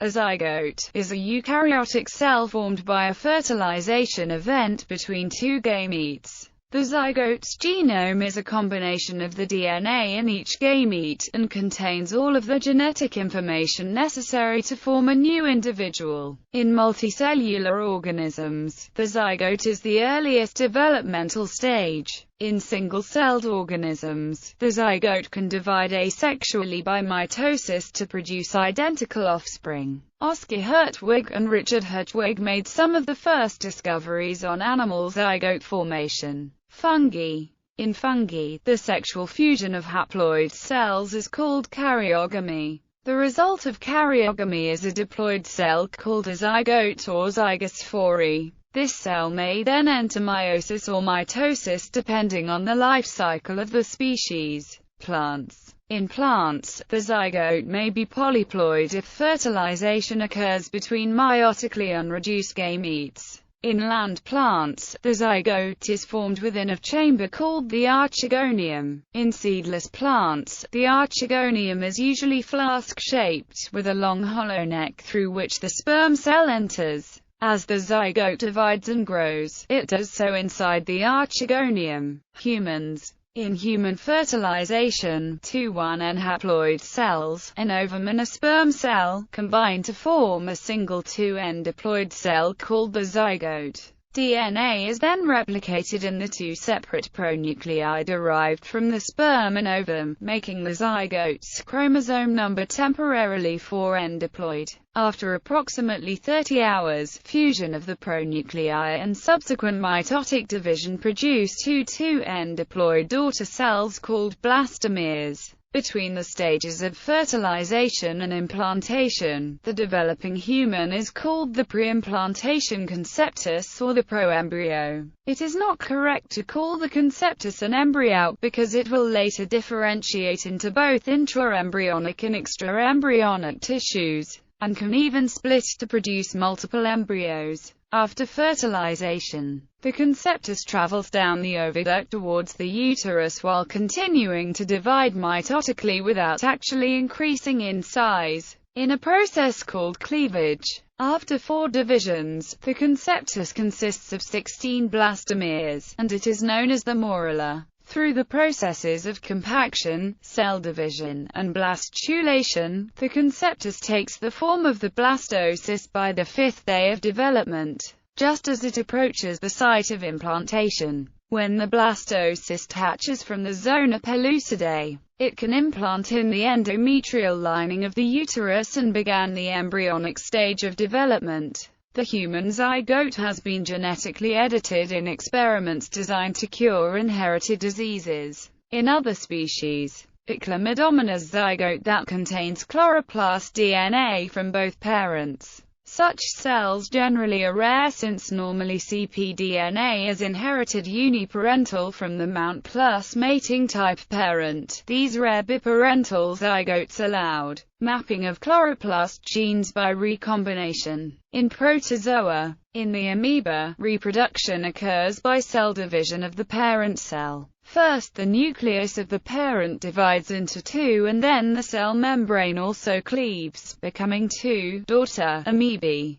A zygote is a eukaryotic cell formed by a fertilization event between two gametes. The zygote's genome is a combination of the DNA in each gamete, and contains all of the genetic information necessary to form a new individual. In multicellular organisms, the zygote is the earliest developmental stage. In single-celled organisms, the zygote can divide asexually by mitosis to produce identical offspring. Oscar Hertwig and Richard Hertwig made some of the first discoveries on animal zygote formation. Fungi. In fungi, the sexual fusion of haploid cells is called karyogamy. The result of karyogamy is a diploid cell called a zygote or zygosphory. This cell may then enter meiosis or mitosis depending on the life cycle of the species. Plants. In plants, the zygote may be polyploid if fertilization occurs between meiotically unreduced gametes. In land plants, the zygote is formed within a chamber called the archegonium. In seedless plants, the archegonium is usually flask-shaped, with a long hollow neck through which the sperm cell enters. As the zygote divides and grows, it does so inside the archegonium. Humans. In human fertilization, two 1N haploid cells, an ovum and a sperm cell, combine to form a single 2N diploid cell called the zygote. DNA is then replicated in the two separate pronuclei derived from the sperm and ovum, making the zygote's chromosome number temporarily 4N diploid. After approximately 30 hours, fusion of the pronuclei and subsequent mitotic division produce two 2N diploid daughter cells called blastomeres. Between the stages of fertilization and implantation, the developing human is called the pre-implantation conceptus or the proembryo. It is not correct to call the conceptus an embryo because it will later differentiate into both intraembryonic and extraembryonic tissues, and can even split to produce multiple embryos. After fertilization, the conceptus travels down the oviduct towards the uterus while continuing to divide mitotically without actually increasing in size, in a process called cleavage. After 4 divisions, the conceptus consists of 16 blastomeres, and it is known as the morula. Through the processes of compaction, cell division, and blastulation, the conceptus takes the form of the blastocyst by the 5th day of development, just as it approaches the site of implantation. When the blastocyst hatches from the zona pellucidae, it can implant in the endometrial lining of the uterus and begin the embryonic stage of development. The human zygote has been genetically edited in experiments designed to cure inherited diseases. In other species, a chlamydomonas zygote that contains chloroplast DNA from both parents. Such cells generally are rare since normally cpDNA is inherited uniparental from the mount plus mating type parent. These rare biparental zygotes allowed mapping of chloroplast genes by recombination. In protozoa, in the amoeba, reproduction occurs by cell division of the parent cell. First the nucleus of the parent divides into 2 and then the cell membrane also cleaves, becoming 2 daughter amoebae.